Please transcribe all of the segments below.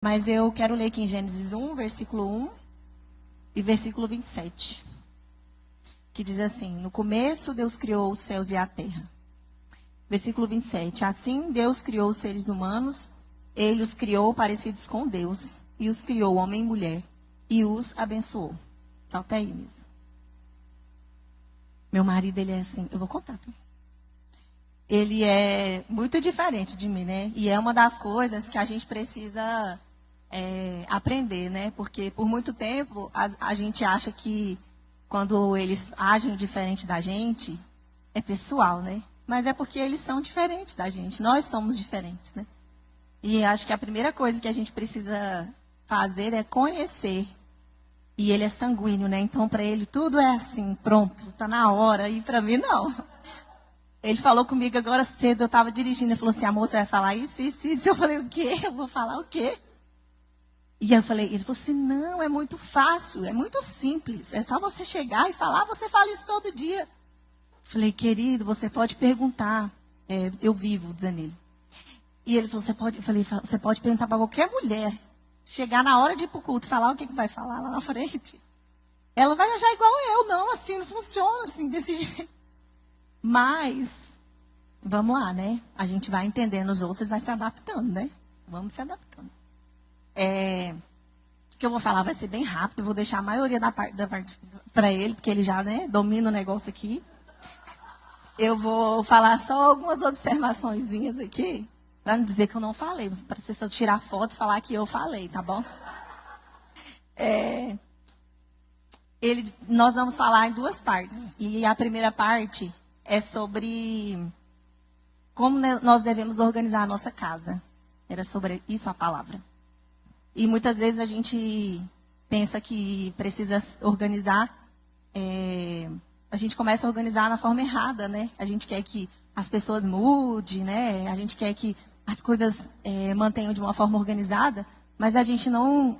Mas eu quero ler aqui em Gênesis 1, versículo 1 e versículo 27. Que diz assim: no começo Deus criou os céus e a terra. Versículo 27. Assim Deus criou os seres humanos, ele os criou parecidos com Deus, e os criou homem e mulher, e os abençoou. Só até aí mesmo. Meu marido, ele é assim, eu vou contar. Ele é muito diferente de mim, né? E é uma das coisas que a gente precisa aprender, né? Porque por muito tempo a gente acha que quando eles agem diferente da gente, é pessoal, né? Mas é porque eles são diferentes da gente. Nós somos diferentes, né? E acho que a primeira coisa que a gente precisa fazer é conhecer. E ele é sanguíneo, né? Então, para ele, tudo é assim, pronto, tá na hora. E para mim, não. Ele falou comigo agora cedo, eu estava dirigindo. Ele falou assim: amor, você vai falar isso, isso, isso. Eu falei: o quê? Eu vou falar o quê? E eu falei, ele falou assim: não, é muito fácil, é muito simples. É só você chegar e falar, você fala isso todo dia. Falei: querido, você pode perguntar. Eu vivo, dizendo ele. E ele falou: você pode perguntar para qualquer mulher. Chegar na hora de ir para o culto e falar o que vai falar lá na frente. Ela vai achar igual eu, não, assim, não funciona assim, desse jeito. Mas, vamos lá, né? A gente vai entendendo os outros, vai se adaptando, né? Vamos se adaptando. O que eu vou falar vai ser bem rápido, eu vou deixar a maioria da parte para ele, porque ele já, né, domina o negócio aqui. Eu vou falar só algumas observaçõezinhas aqui, para não dizer que eu não falei, para você só tirar foto e falar que eu falei, tá bom? Nós vamos falar em duas partes. E a primeira parte é sobre como nós devemos organizar a nossa casa. Era sobre isso a palavra. E muitas vezes a gente pensa que precisa organizar, a gente começa a organizar na forma errada, né? A gente quer que as pessoas mudem, né? A gente quer que as coisas mantenham de uma forma organizada, mas a gente não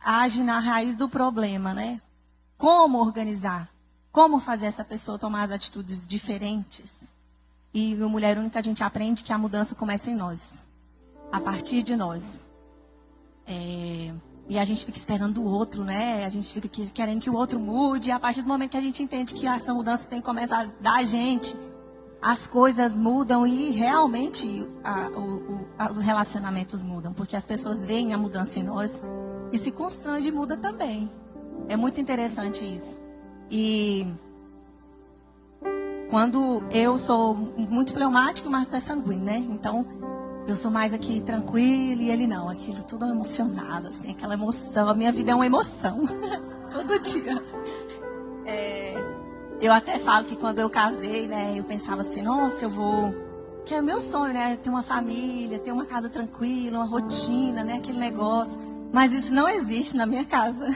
age na raiz do problema, né? Como organizar? Como fazer essa pessoa tomar as atitudes diferentes? E no Mulher Única a gente aprende que a mudança começa em nós, a partir de nós. E a gente fica esperando o outro, né? A gente fica querendo que o outro mude. E a partir do momento que a gente entende que essa mudança tem que começar da gente, as coisas mudam e realmente os relacionamentos mudam. Porque as pessoas veem a mudança em nós e se constrange e muda também. É muito interessante isso. E quando eu sou muito fleumático, mas é sanguíneo, né? Então, eu sou mais aqui tranquila e ele não. Aquilo tudo emocionado, assim, aquela emoção. A minha vida é uma emoção. Todo dia. Eu até falo que quando eu casei, né? Eu pensava assim, nossa, eu vou... Que é o meu sonho, né? Ter uma família, ter uma casa tranquila, uma rotina, né? Aquele negócio. Mas isso não existe na minha casa.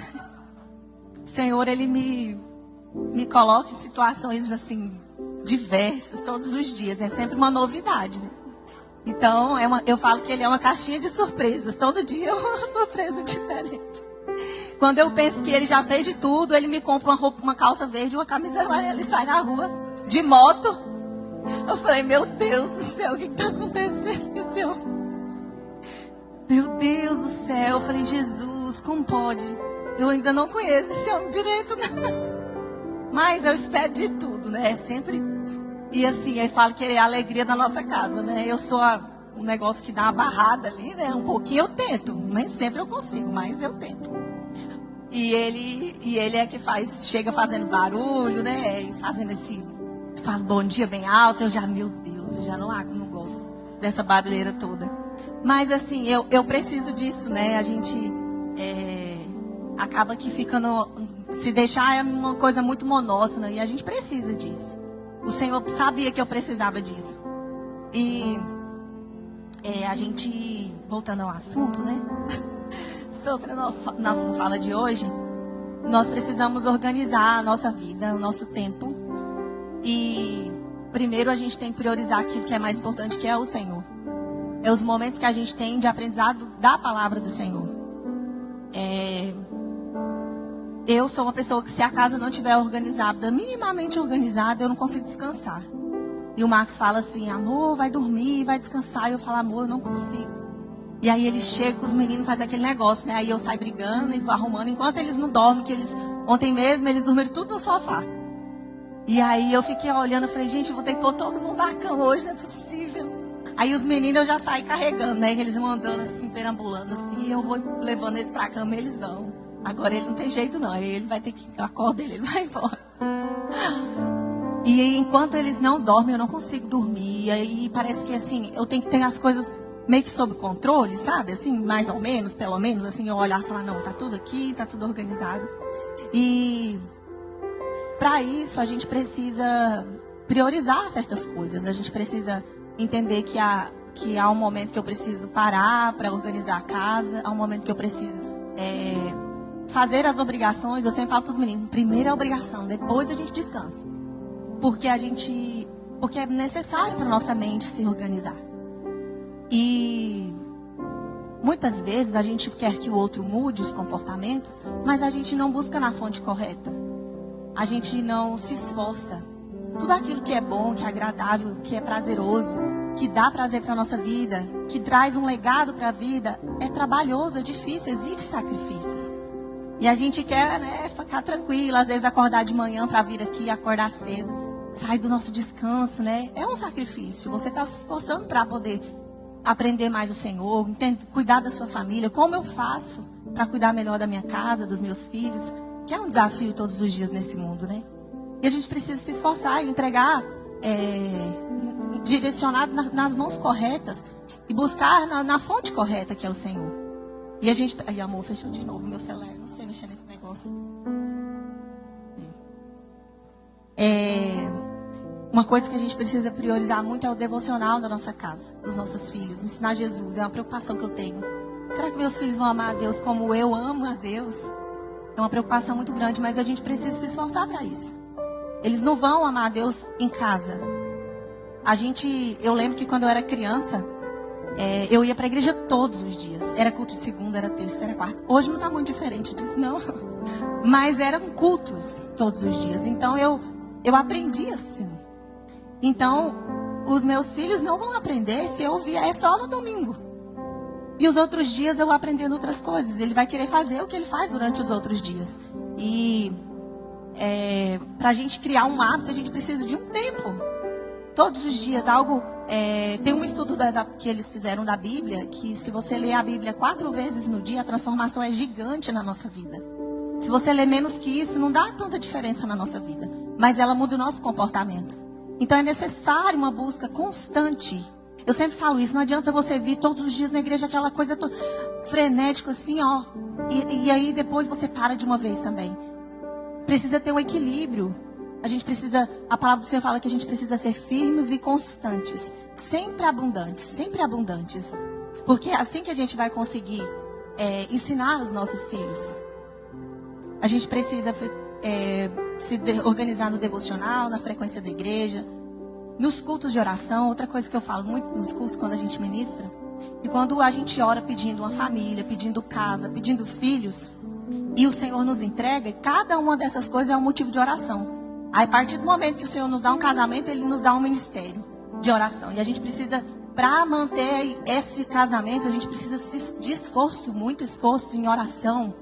O Senhor, Ele me coloca em situações, assim, diversas, todos os dias. É sempre uma novidade. Então, eu falo que Ele é uma caixinha de surpresas. Todo dia é uma surpresa diferente. Quando eu penso que Ele já fez de tudo, Ele me compra uma calça verde, uma camisa amarela e sai na rua, de moto. Eu falei, meu Deus do céu, o que está acontecendo com esse homem? Meu Deus do céu. Eu falei, Jesus, como pode? Eu ainda não conheço esse homem direito, né? Mas eu espero de tudo, né? Sempre. E assim, eu falo que ele é a alegria da nossa casa, né? Eu sou um negócio que dá uma barrada ali, né? Um pouquinho eu tento. Nem sempre eu consigo, mas eu tento. E ele é que chega fazendo barulho, né? E fazendo fala bom dia bem alto. Eu já, meu Deus, eu já não gosto dessa barulheira toda. Mas assim, eu preciso disso, né? A gente acaba que fica se deixar é uma coisa muito monótona e a gente precisa disso. O Senhor sabia que eu precisava disso. E a gente, voltando ao assunto, né? Sobre a nossa fala de hoje, nós precisamos organizar a nossa vida, o nosso tempo. E primeiro a gente tem que priorizar aquilo que é mais importante, que é o Senhor. É os momentos que a gente tem de aprendizado da palavra do Senhor. Eu sou uma pessoa que se a casa não estiver organizada, minimamente organizada, eu não consigo descansar. E o Marcos fala assim, amor, vai dormir, vai descansar. E eu falo, amor, eu não consigo. E aí eles chegam, os meninos fazem aquele negócio, né? Aí eu saio brigando e vou arrumando, enquanto eles não dormem, que eles, ontem mesmo, eles dormiram tudo no sofá. E aí eu fiquei olhando, eu falei, gente, eu vou ter que pôr todo mundo na cama hoje, não é possível. Aí os meninos eu já saí carregando, né? Eles vão andando assim, perambulando assim, e eu vou levando eles pra cama e eles vão. Agora ele não tem jeito não, aí ele vai ter que, acorda ele vai embora. E enquanto eles não dormem, eu não consigo dormir. E aí parece que assim, eu tenho que ter as coisas meio que sob controle, sabe? Assim, mais ou menos, pelo menos, assim, eu olhar e falar, não, tá tudo aqui, tá tudo organizado. E para isso a gente precisa priorizar certas coisas. A gente precisa entender que há um momento que eu preciso parar para organizar a casa, há um momento que eu preciso fazer as obrigações. Eu sempre falo para os meninos, primeiro é a obrigação, depois a gente descansa. Porque é necessário para nossa mente se organizar. E muitas vezes a gente quer que o outro mude os comportamentos, mas a gente não busca na fonte correta. A gente não se esforça. Tudo aquilo que é bom, que é agradável, que é prazeroso, que dá prazer para a nossa vida, que traz um legado para a vida, é trabalhoso, é difícil, exige sacrifícios. E a gente quer, né, ficar tranquilo, às vezes acordar de manhã para vir aqui, acordar cedo, sair do nosso descanso, né? É um sacrifício. Você está se esforçando para poder aprender mais o Senhor, cuidar da sua família. Como eu faço para cuidar melhor da minha casa, dos meus filhos? Que é um desafio todos os dias nesse mundo, né? E a gente precisa se esforçar e entregar, direcionado nas mãos corretas e buscar na fonte correta, que é o Senhor. E a gente... Ai, amor, fechou de novo meu celular. Não sei mexer nesse negócio. Uma coisa que a gente precisa priorizar muito é o devocional da nossa casa, dos nossos filhos. Ensinar Jesus é uma preocupação que eu tenho. Será que meus filhos vão amar a Deus como eu amo a Deus? É uma preocupação muito grande, mas a gente precisa se esforçar para isso. Eles não vão amar a Deus em casa. Eu lembro que quando eu era criança, eu ia para a igreja todos os dias. Era culto de segunda, era terça, era quarta. Hoje não está muito diferente disso, não. Mas eram cultos todos os dias. Então eu aprendi assim. Então, os meus filhos não vão aprender se eu ouvir só no domingo. E os outros dias eu aprendendo outras coisas. Ele vai querer fazer o que ele faz durante os outros dias. E para a gente criar um hábito, a gente precisa de um tempo. Todos os dias, tem um estudo que eles fizeram da Bíblia, que se você ler a Bíblia 4 vezes no dia, a transformação é gigante na nossa vida. Se você ler menos que isso, não dá tanta diferença na nossa vida. Mas ela muda o nosso comportamento. Então é necessário uma busca constante. Eu sempre falo isso, não adianta você vir todos os dias na igreja, aquela coisa frenética assim, ó. E aí depois você para de uma vez também. Precisa ter um equilíbrio. A palavra do Senhor fala que a gente precisa ser firmes e constantes. Sempre abundantes, sempre abundantes. Porque é assim que a gente vai conseguir ensinar os nossos filhos. A gente precisa se organizar no devocional, na frequência da igreja, nos cultos de oração. Outra coisa que eu falo muito nos cultos quando a gente ministra, e quando a gente ora pedindo uma família, pedindo casa, pedindo filhos, e o Senhor nos entrega, cada uma dessas coisas é um motivo de oração. Aí, a partir do momento que o Senhor nos dá um casamento, Ele nos dá um ministério de oração. E a gente precisa, para manter esse casamento, a gente precisa de esforço, muito esforço em oração.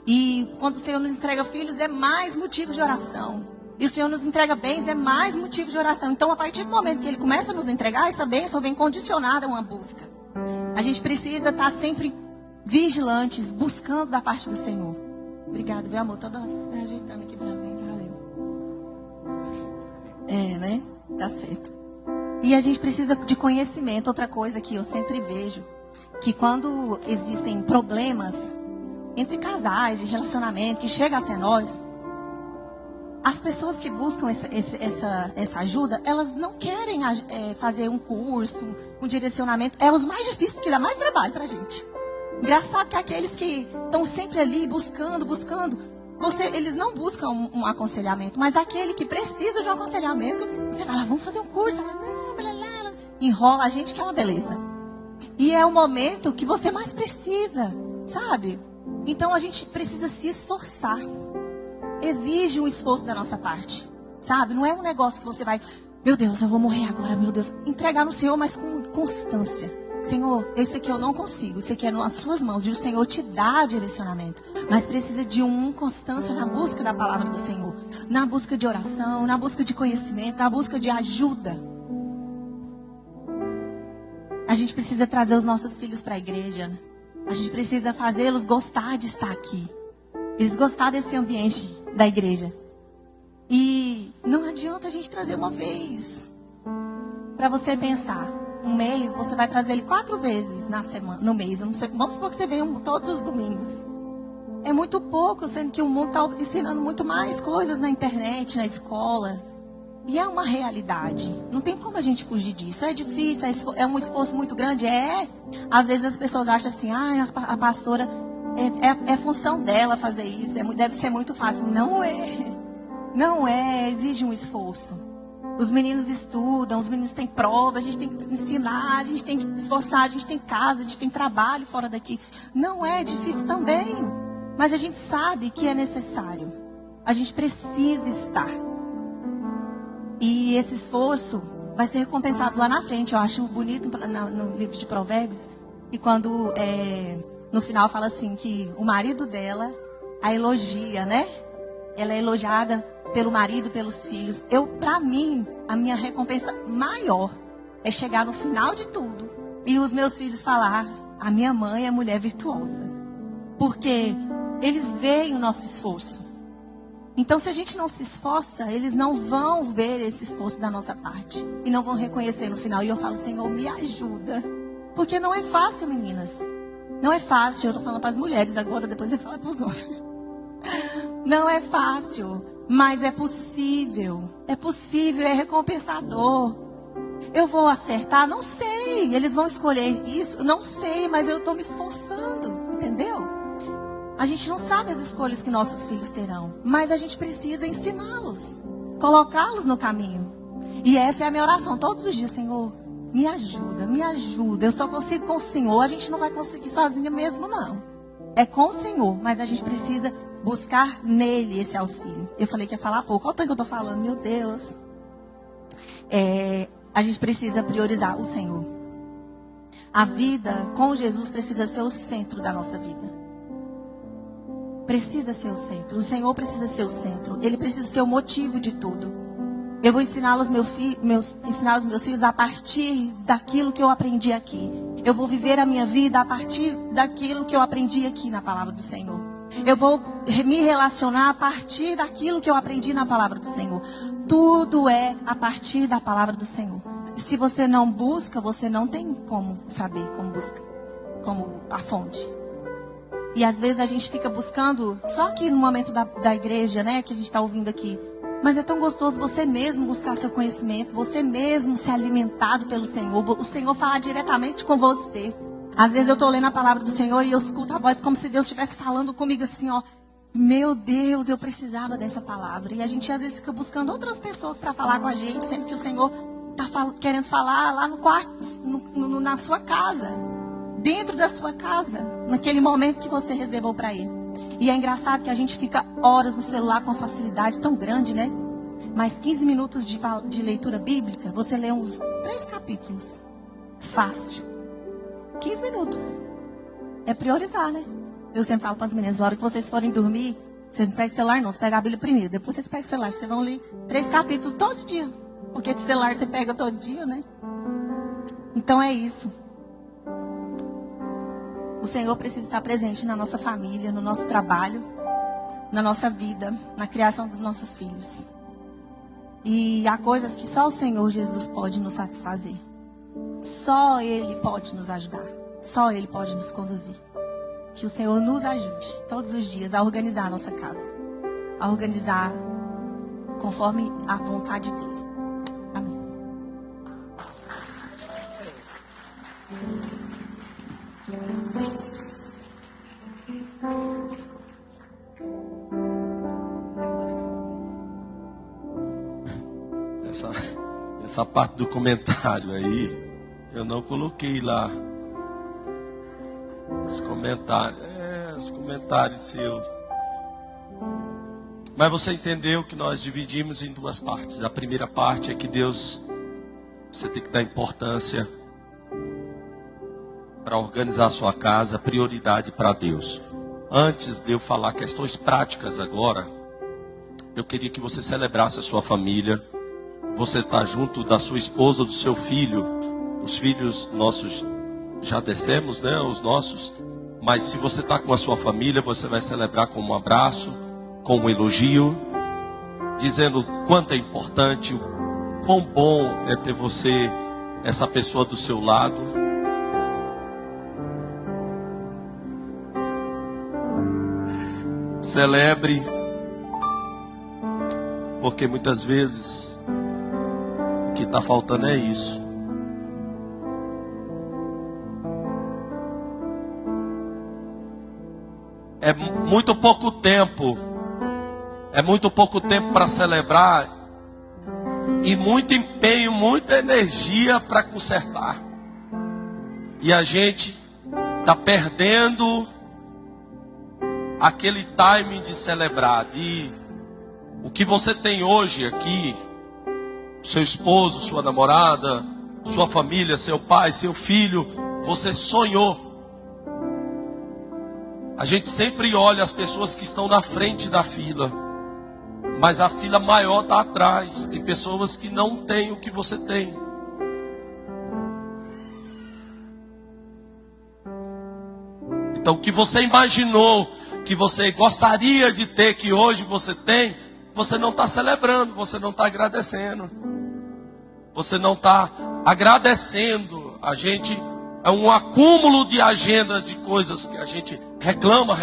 E quando o Senhor nos entrega filhos, é mais motivo de oração. E o Senhor nos entrega bens, é mais motivo de oração. Então, a partir do momento que Ele começa a nos entregar, essa bênção vem condicionada a uma busca. A gente precisa estar sempre vigilantes, buscando da parte do Senhor. Obrigada, meu amor. Toda se ajeitando aqui para mim. Valeu. Né? Tá certo. E a gente precisa de conhecimento. Outra coisa que eu sempre vejo, que quando existem problemas entre casais, de relacionamento, que chega até nós, as pessoas que buscam essa ajuda, elas não querem fazer um curso, um direcionamento. É os mais difíceis, que dá mais trabalho pra gente. Engraçado que aqueles que estão sempre ali buscando, eles não buscam um aconselhamento, mas aquele que precisa de um aconselhamento, você fala, vamos fazer um curso. Ela, não, blá, blá, blá. Enrola a gente, que é uma beleza. E é o momento que você mais precisa, sabe? Então a gente precisa se esforçar. Exige um esforço da nossa parte, sabe? Não é um negócio que você vai, meu Deus, eu vou morrer agora, meu Deus. Entregar no Senhor, mas com constância. Senhor, esse aqui eu não consigo, esse aqui é nas suas mãos. E o Senhor te dá direcionamento. Mas precisa de uma constância na busca da palavra do Senhor. Na busca de oração, na busca de conhecimento, na busca de ajuda. A gente precisa trazer os nossos filhos para a igreja, né? A gente precisa fazê-los gostar de estar aqui. Eles gostar desse ambiente da igreja. E não adianta a gente trazer uma vez. Para você pensar, um mês você vai trazer ele 4 vezes na semana, no mês. Vamos supor que você venha todos os domingos. É muito pouco, sendo que o mundo está ensinando muito mais coisas na internet, na escola. E é uma realidade. Não tem como a gente fugir disso. É difícil, é um esforço muito grande. Às vezes as pessoas acham assim, a pastora, é função dela fazer isso, deve ser muito fácil. Não é. Não é, exige um esforço. Os meninos estudam, os meninos têm prova, a gente tem que ensinar, a gente tem que esforçar, a gente tem casa, a gente tem trabalho fora daqui. Não é difícil também. Mas a gente sabe que é necessário. A gente precisa estar. E esse esforço vai ser recompensado lá na frente. Eu acho bonito no livro de Provérbios. E quando no final fala assim que o marido dela a elogia, né? Ela é elogiada pelo marido, pelos filhos. Para mim, a minha recompensa maior é chegar no final de tudo e os meus filhos falar: a minha mãe é mulher virtuosa. Porque eles veem o nosso esforço. Então, se a gente não se esforça, eles não vão ver esse esforço da nossa parte. E não vão reconhecer no final. E eu falo: Senhor, me ajuda. Porque não é fácil, meninas. Não é fácil. Eu estou falando para as mulheres agora, depois eu falo para os homens. Não é fácil. Mas é possível. É possível, é recompensador. Eu vou acertar? Não sei. Eles vão escolher isso? Não sei, mas eu estou me esforçando. Entendeu? A gente não sabe as escolhas que nossos filhos terão. Mas a gente precisa ensiná-los. Colocá-los no caminho. E essa é a minha oração todos os dias. Senhor, me ajuda, me ajuda. Eu só consigo com o Senhor. A gente não vai conseguir sozinha mesmo, não. É com o Senhor, mas a gente precisa buscar nele esse auxílio. Eu falei que ia falar pouco. Olha o que eu estou falando, meu Deus. A gente precisa priorizar o Senhor. A vida com Jesus precisa ser o centro da nossa vida. Precisa ser o centro. O Senhor precisa ser o centro. Ele precisa ser o motivo de tudo. Eu vou ensinar os meus filhos a partir daquilo que eu aprendi aqui. Eu vou viver a minha vida a partir daquilo que eu aprendi aqui na palavra do Senhor. Eu vou me relacionar a partir daquilo que eu aprendi na palavra do Senhor. Tudo é a partir da palavra do Senhor. Se você não busca, você não tem como saber como buscar, como a fonte. E às vezes a gente fica buscando só aqui no momento da igreja, né, que a gente está ouvindo aqui. Mas é tão gostoso você mesmo buscar seu conhecimento, você mesmo ser alimentado pelo Senhor, o Senhor falar diretamente com você. Às vezes eu estou lendo a palavra do Senhor e eu escuto a voz como se Deus estivesse falando comigo assim, ó. Meu Deus, eu precisava dessa palavra. E a gente às vezes fica buscando outras pessoas para falar com a gente, sendo que o Senhor está querendo falar lá no quarto, na sua casa. Dentro da sua casa, naquele momento que você reservou para Ele. E é engraçado que a gente fica horas no celular com uma facilidade tão grande, né? Mas 15 minutos de leitura bíblica, você lê uns 3 capítulos. Fácil. 15 minutos. É priorizar, né? Eu sempre falo para as meninas, na hora que vocês forem dormir, vocês não pegam o celular não, você pega a Bíblia primeiro. Depois vocês pegam o celular, vocês vão ler 3 capítulos todo dia. Porque de celular você pega todo dia, né? Então é isso. O Senhor precisa estar presente na nossa família, no nosso trabalho, na nossa vida, na criação dos nossos filhos. E há coisas que só o Senhor Jesus pode nos satisfazer. Só Ele pode nos ajudar. Só Ele pode nos conduzir. Que o Senhor nos ajude todos os dias a organizar a nossa casa. A organizar conforme a vontade dEle. Amém. Essa parte do comentário aí, eu não coloquei lá. Os comentários seus. Mas você entendeu que nós dividimos em 2 partes. A primeira parte é que Deus, você tem que dar importância para organizar a sua casa, prioridade para Deus. Antes de eu falar questões práticas agora, eu queria que você celebrasse a sua família. Você está junto da sua esposa, do seu filho. Os filhos nossos já descemos, né? Os nossos. Mas se você está com a sua família, você vai celebrar com um abraço, com um elogio, dizendo quanto é importante, o quão bom é ter você, essa pessoa do seu lado. Celebre, porque muitas vezes o que está faltando é isso. É muito pouco tempo para celebrar e muito empenho, muita energia para consertar. E a gente está perdendo aquele timing de celebrar, o que você tem hoje aqui, seu esposo, sua namorada, sua família, seu pai, seu filho, você sonhou. A gente sempre olha as pessoas que estão na frente da fila, mas a fila maior está atrás. Tem pessoas que não têm o que você tem. Então, o que você imaginou, que você gostaria de ter, que hoje você tem, você não está celebrando, você não está agradecendo. Você não está agradecendo. A gente é um acúmulo de agendas de coisas que a gente reclama,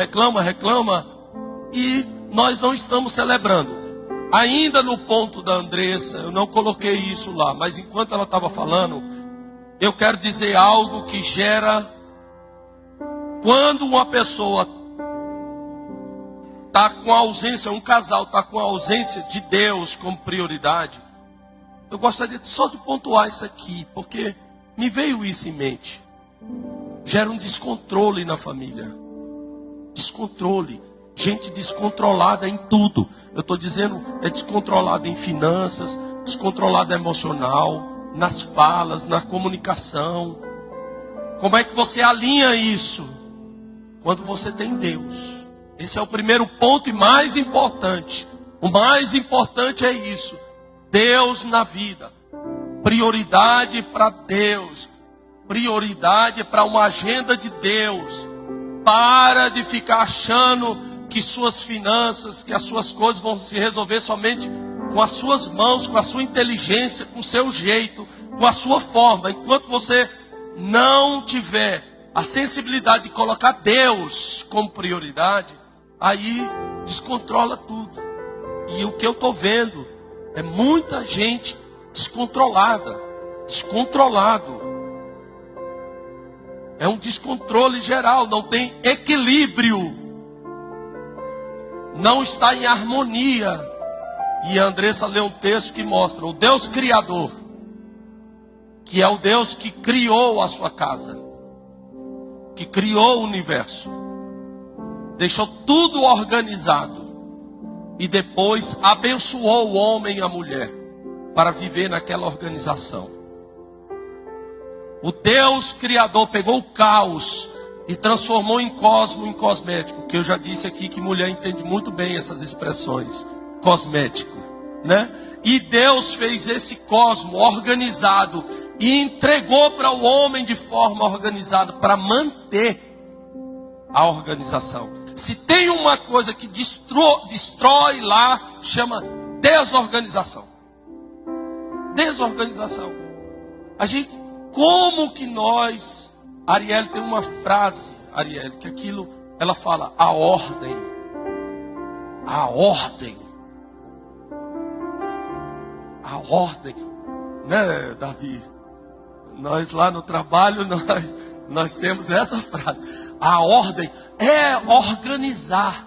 e nós não estamos celebrando. Ainda no ponto da Andressa, eu não coloquei isso lá, mas enquanto ela estava falando, eu quero dizer algo que gera, quando uma pessoa está com a ausência, um casal está com a ausência de Deus como prioridade. Eu gostaria só de pontuar isso aqui, porque me veio isso em mente. Gera um descontrole na família. Descontrole. Gente descontrolada em tudo. Eu estou dizendo, é descontrolada em finanças, descontrolada emocional, nas falas, na comunicação. Como é que você alinha isso? Quando você tem Deus. Esse é o primeiro ponto e mais importante. O mais importante é isso. Deus na vida. Prioridade para Deus. Prioridade para uma agenda de Deus. Para de ficar achando que suas finanças, que as suas coisas vão se resolver somente com as suas mãos, com a sua inteligência, com o seu jeito, com a sua forma. Enquanto você não tiver a sensibilidade de colocar Deus como prioridade, aí descontrola tudo. E o que eu estou vendo é muita gente descontrolado. É um descontrole geral, não tem equilíbrio, não está em harmonia. E a Andressa leu um texto que mostra o Deus Criador, que é o Deus que criou a sua casa, que criou o universo, deixou tudo organizado e depois abençoou o homem e a mulher para viver naquela organização. O Deus Criador pegou o caos e transformou em cosmo, em cosmético. Que eu já disse aqui que mulher entende muito bem essas expressões. Cosmético, né? E Deus fez esse cosmo organizado e entregou para o homem de forma organizada para manter a organização. Se tem uma coisa que destrói lá, chama desorganização. Desorganização. A gente, como que nós, Arielle tem uma frase, Arielle, que aquilo, ela fala, a ordem, né, Davi? Nós lá no trabalho, nós temos essa frase, a ordem é organizar.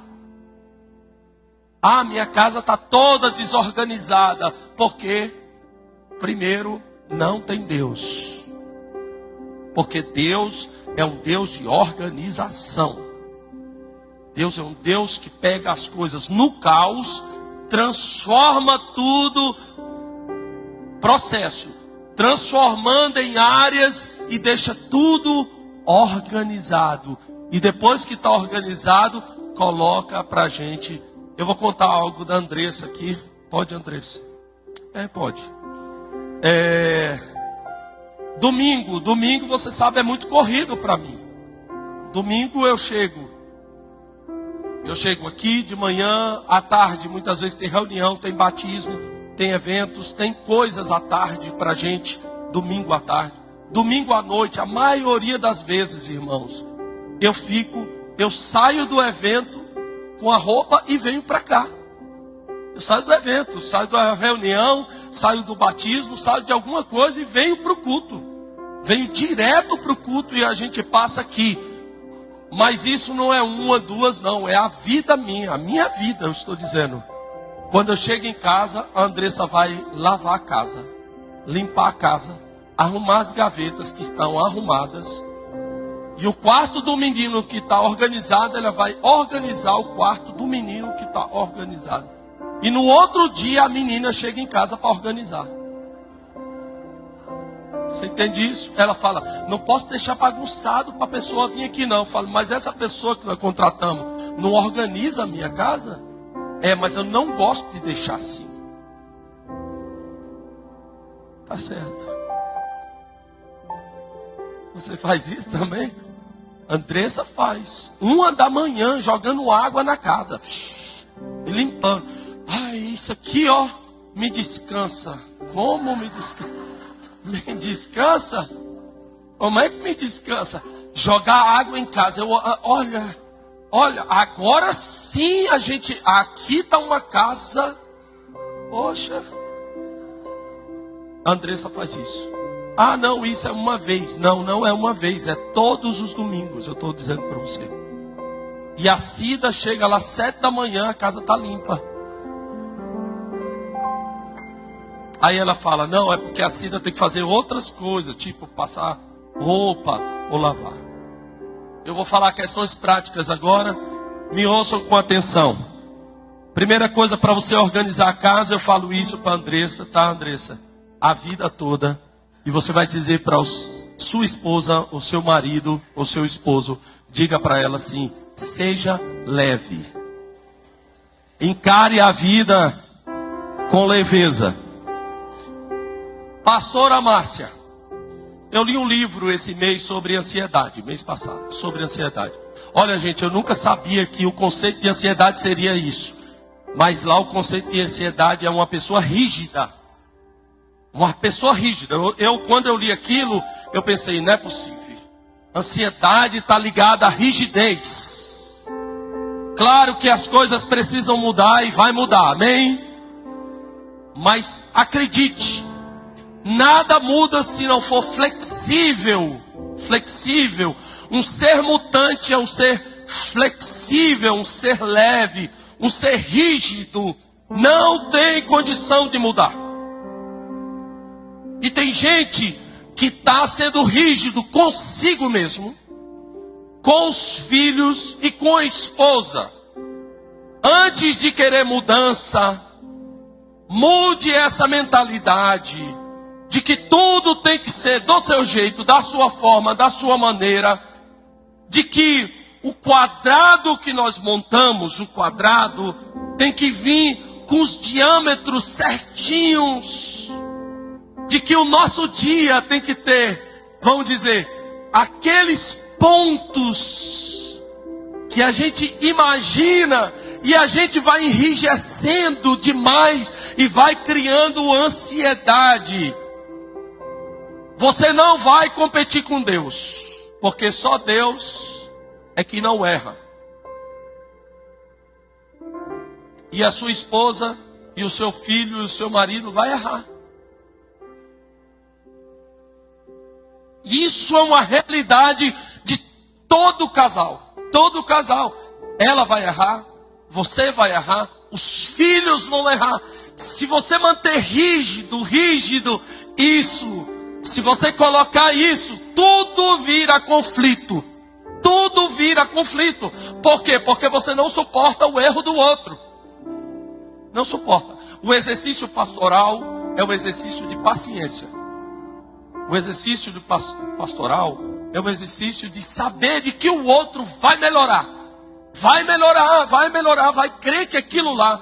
Ah, minha casa está toda desorganizada, porque, primeiro, não tem Deus. Porque Deus é um Deus de organização. Deus é um Deus que pega as coisas no caos, transforma tudo, processo, transformando em áreas e deixa tudo organizado. E depois que está organizado, coloca pra gente. Eu vou contar algo da Andressa aqui. Pode, Andressa? Pode. Domingo você sabe é muito corrido para mim. Domingo eu chego aqui de manhã, à tarde muitas vezes tem reunião, tem batismo, tem eventos, tem coisas à tarde pra gente, domingo à tarde. Domingo à noite, a maioria das vezes, irmãos, eu saio do evento com a roupa e venho para cá. Eu saio do evento, saio da reunião, saio do batismo, saio de alguma coisa e venho para o culto. Venho direto para o culto e a gente passa aqui. Mas isso não é uma, duas, não. É a vida minha, a minha vida, eu estou dizendo. Quando eu chego em casa, a Andressa vai lavar a casa, limpar a casa, arrumar as gavetas que estão arrumadas. E o quarto do menino que está organizado, ela vai organizar o quarto do menino que está organizado. E no outro dia a menina chega em casa para organizar. Você entende isso? Ela fala, não posso deixar bagunçado para a pessoa vir aqui não. Eu falo, mas essa pessoa que nós contratamos não organiza a minha casa? Mas eu não gosto de deixar assim. Tá certo. Você faz isso também? Andressa faz. 1 da manhã jogando água na casa. E limpando. Isso aqui, ó, me descansa. Como me descansa? Me descansa? Como é que me descansa? Jogar água em casa. Olha, agora sim a gente... Aqui está uma casa. Poxa. A Andressa faz isso. Não, isso é uma vez. Não é uma vez. É todos os domingos. Eu estou dizendo para você. E a Cida chega lá 7 da manhã, a casa está limpa. Aí ela fala, não, é porque a Cida tem que fazer outras coisas, tipo passar roupa ou lavar. Eu vou falar questões práticas agora, me ouçam com atenção. Primeira coisa, para você organizar a casa, eu falo isso para a Andressa, tá, Andressa? A vida toda. E você vai dizer para sua esposa, o seu marido, ou seu esposo, diga para ela assim, seja leve. Encare a vida com leveza. Pastora Márcia, eu li um livro esse mês sobre ansiedade, mês passado, sobre ansiedade. Olha, gente, eu nunca sabia que o conceito de ansiedade seria isso. Mas lá o conceito de ansiedade é uma pessoa rígida. Uma pessoa rígida. Quando eu li aquilo, eu pensei, não é possível. Ansiedade está ligada à rigidez. Claro que as coisas precisam mudar e vai mudar, amém? Mas acredite. Nada muda se não for flexível. Flexível. Um ser mutante é um ser flexível, um ser leve, um ser rígido. Não tem condição de mudar. E tem gente que está sendo rígido consigo mesmo, com os filhos e com a esposa. Antes de querer mudança, mude essa mentalidade de que tudo tem que ser do seu jeito, da sua forma, da sua maneira. De que o quadrado que nós montamos, o quadrado, tem que vir com os diâmetros certinhos. De que o nosso dia tem que ter, vamos dizer, aqueles pontos que a gente imagina e a gente vai enrijecendo demais e vai criando ansiedade. Você não vai competir com Deus, porque só Deus é que não erra. E a sua esposa, e o seu filho, e o seu marido vai errar. Isso é uma realidade de todo casal. Todo casal. Ela vai errar, você vai errar, os filhos vão errar. Se você manter rígido, isso... Se você colocar isso, tudo vira conflito. Tudo vira conflito. Por quê? Porque você não suporta o erro do outro. Não suporta. O exercício pastoral é o exercício de paciência. O exercício pastoral é o exercício de saber de que o outro vai melhorar. Vai melhorar, vai melhorar, vai crer que aquilo lá,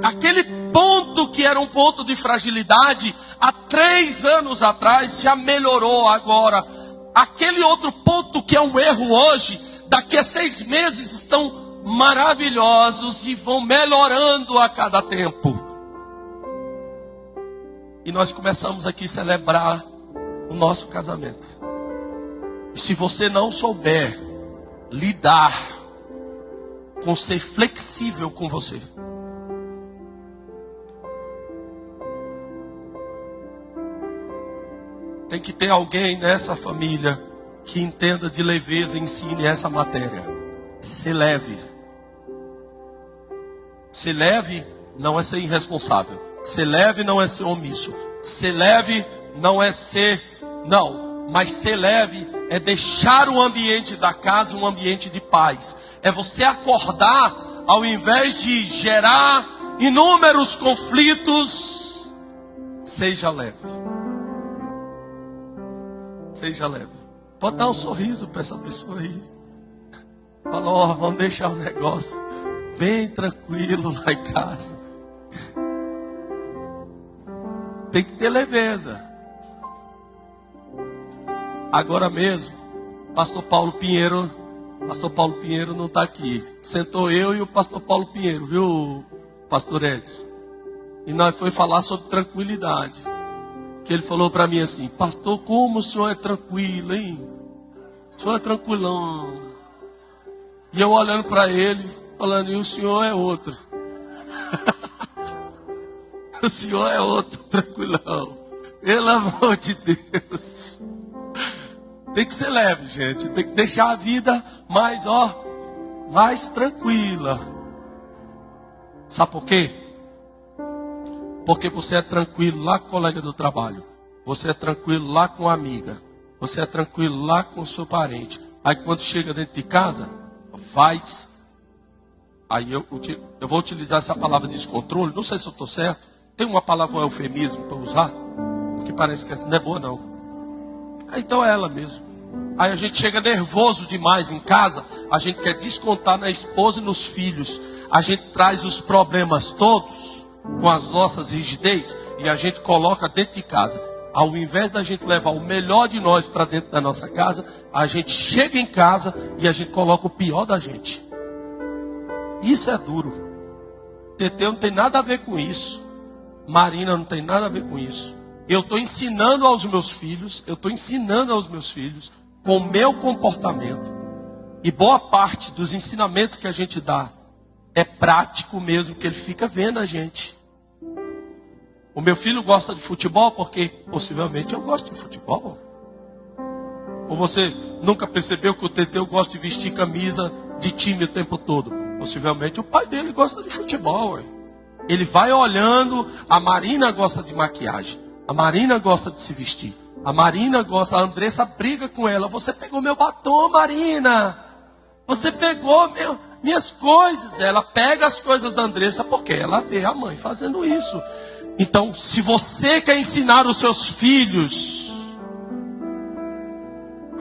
aquele ponto que era um ponto de fragilidade, há 3 anos atrás, já melhorou agora. Aquele outro ponto que é um erro hoje, daqui a 6 meses estão maravilhosos e vão melhorando a cada tempo. E nós começamos aqui a celebrar o nosso casamento. E se você não souber lidar com ser flexível com você, tem que ter alguém nessa família que entenda de leveza e ensine essa matéria. Ser leve. Ser leve não é ser irresponsável. Ser leve não é ser omisso. Ser leve não é ser... Não, mas ser leve é deixar o ambiente da casa um ambiente de paz. É você acordar, ao invés de gerar inúmeros conflitos, seja leve. Seja leve. Pode dar um sorriso para essa pessoa aí. Fala, ó, vamos deixar o negócio bem tranquilo lá em casa. Tem que ter leveza. Agora mesmo, pastor Paulo Pinheiro não está aqui. Sentou eu e o pastor Paulo Pinheiro, viu, pastor Edson? E nós foi falar sobre tranquilidade. Que ele falou para mim assim: pastor, como o senhor é tranquilo, hein? O senhor é tranquilão. E eu olhando para ele, falando, e o senhor é outro. O senhor é outro, tranquilão. Pelo amor de Deus. Tem que ser leve, gente. Tem que deixar a vida mais tranquila. Sabe por quê? Porque você é tranquilo lá com o colega do trabalho. Você é tranquilo lá com a amiga. Você é tranquilo lá com o seu parente. Aí quando chega dentro de casa, faz. Aí eu vou utilizar essa palavra descontrole. Não sei se eu estou certo. Tem uma palavra, um eufemismo para usar? Porque parece que essa não é boa, não. Então é ela mesmo. Aí a gente chega nervoso demais em casa. A gente quer descontar na esposa e nos filhos. A gente traz os problemas todos com as nossas rigidez e a gente coloca dentro de casa. Ao invés da gente levar o melhor de nós para dentro da nossa casa, a gente chega em casa e a gente coloca o pior da gente. Isso é duro. Teteu não tem nada a ver com isso. Marina não tem nada a ver com isso. Eu estou ensinando aos meus filhos, com o meu comportamento. E boa parte dos ensinamentos que a gente dá é prático mesmo, que ele fica vendo a gente. O meu filho gosta de futebol porque possivelmente eu gosto de futebol. Ou você nunca percebeu que o Teteu gosta de vestir camisa de time o tempo todo? Possivelmente o pai dele gosta de futebol. Ué. Ele vai olhando, a Marina gosta de maquiagem. A Marina gosta de se vestir. A Marina gosta, a Andressa briga com ela. Você pegou meu batom, Marina. Você pegou minhas coisas. Ela pega as coisas da Andressa porque ela vê a mãe fazendo isso. Então, se você quer ensinar os seus filhos...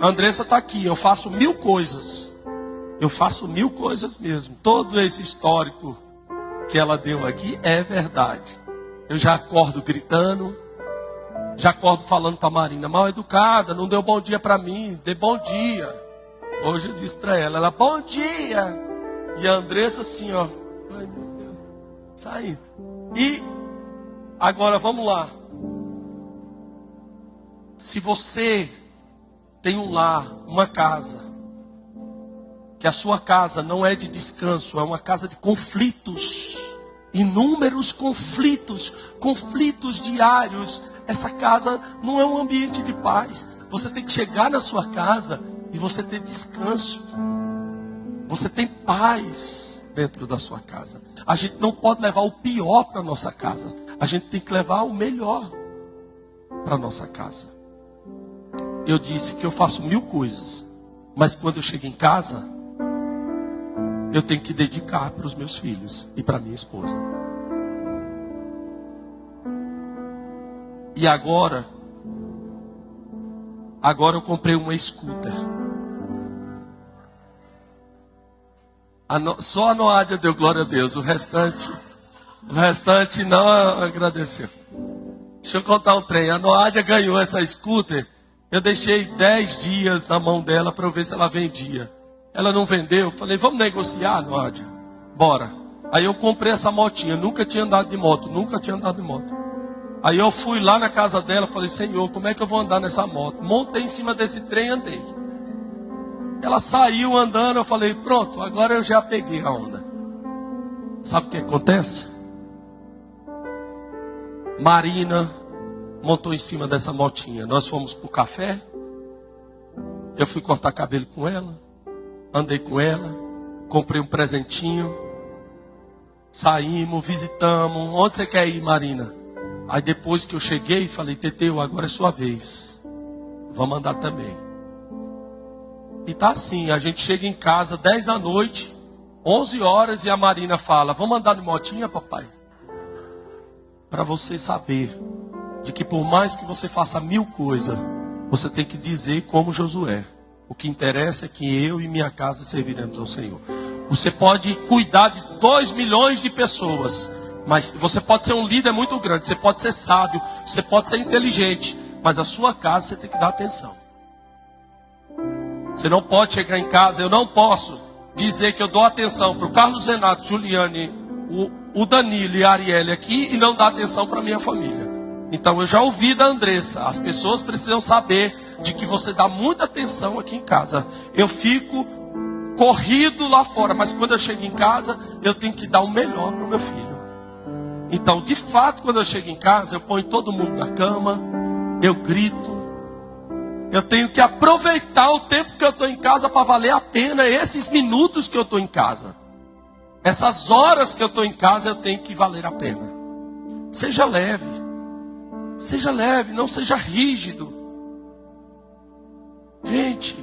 A Andressa está aqui, eu faço 1000 coisas. Eu faço 1000 coisas mesmo. Todo esse histórico que ela deu aqui é verdade. Eu já acordo gritando. Já acordo falando para a Marina, mal educada, não deu bom dia para mim, dê bom dia. Hoje eu disse para ela, bom dia. E a Andressa assim, ó, ai meu Deus, saindo. E agora vamos lá. Se você tem um lar, uma casa, que a sua casa não é de descanso, é uma casa de conflitos, inúmeros conflitos diários. Essa casa não é um ambiente de paz. Você tem que chegar na sua casa e você ter descanso. Você tem paz dentro da sua casa. A gente não pode levar o pior para a nossa casa. A gente tem que levar o melhor para a nossa casa. Eu disse que eu faço 1000 coisas. Mas quando eu chego em casa, eu tenho que dedicar para os meus filhos e para minha esposa. E agora, Agora eu comprei uma scooter. Só a Noádia deu glória a Deus. O restante não agradeceu. Deixa eu contar um trem. A Noádia ganhou essa scooter. Eu deixei 10 dias na mão dela para eu ver se ela vendia. Ela não vendeu. Falei, vamos negociar, Noádia? Bora. Aí eu comprei essa motinha. Nunca tinha andado de moto. Aí eu fui lá na casa dela. Falei, Senhor, como é que eu vou andar nessa moto? Montei em cima desse trem e andei. Ela saiu andando. Eu falei, pronto, agora eu já peguei a onda. Sabe o que acontece? Marina montou em cima dessa motinha. Nós fomos pro café. Eu fui cortar cabelo com ela. Andei com ela. Comprei um presentinho. Saímos, visitamos. Onde você quer ir, Marina? Aí depois que eu cheguei, falei, Teteu, agora é sua vez. Vamos andar também. E tá assim, a gente chega em casa 10 da noite, 11 horas, e a Marina fala, vamos andar de motinha, papai? Para você saber de que por mais que você faça 1000 coisas, você tem que dizer como Josué. O que interessa é que eu e minha casa serviremos ao Senhor. Você pode cuidar de 2 milhões de pessoas, mas você pode ser um líder muito grande, você pode ser sábio, você pode ser inteligente, mas a sua casa você tem que dar atenção. Você não pode chegar em casa, eu não posso dizer que eu dou atenção para o Carlos Renato, Juliane, o Danilo e a Arielle aqui e não dar atenção para a minha família. Então eu já ouvi da Andressa, as pessoas precisam saber de que você dá muita atenção aqui em casa. Eu fico corrido lá fora, mas quando eu chego em casa, eu tenho que dar o melhor para o meu filho. Então, de fato, quando eu chego em casa, eu ponho todo mundo na cama, eu grito. Eu tenho que aproveitar o tempo que eu estou em casa para valer a pena esses minutos que eu estou em casa. Essas horas que eu estou em casa, eu tenho que valer a pena. Seja leve, não seja rígido. Gente,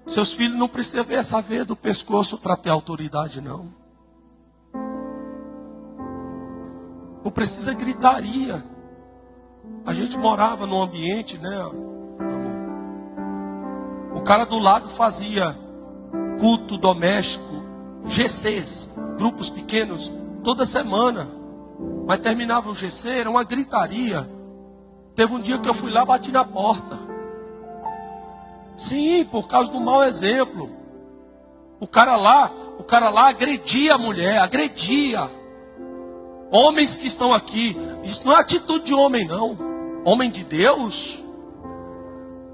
seus filhos não precisam ver essa veia do pescoço para ter autoridade, não. Não precisa gritaria. A gente morava num ambiente, né, amor? O cara do lado fazia culto doméstico, GCs, grupos pequenos, toda semana. Mas terminava o GC, era uma gritaria. Teve um dia que eu fui lá e bati na porta. Sim, por causa do mau exemplo. O cara lá agredia a mulher, agredia. Homens que estão aqui, isso não é atitude de homem, não. Homem de Deus